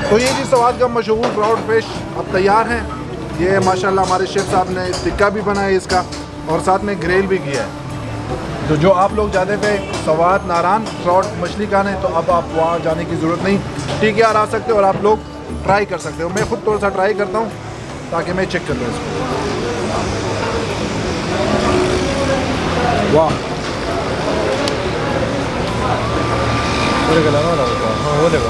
तो ये जी सवाद का मशहूर ट्राउट फिश अब तैयार हैं। ये माशाल्लाह हमारे शेफ साहब ने टिक्का भी बनाया इसका और साथ में ग्रिल भी किया है। तो जो आप लोग जाते थे सवाद नारान ट्राउट मछली खाने, तो अब आप वहाँ जाने की ज़रूरत नहीं, TKR आ सकते हो और आप लोग ट्राई कर सकते हो। मैं ख़ुद थोड़ा सा ट्राई करता हूँ ताकि मैं चेक कर लूँ इसको। वाह, वो देखो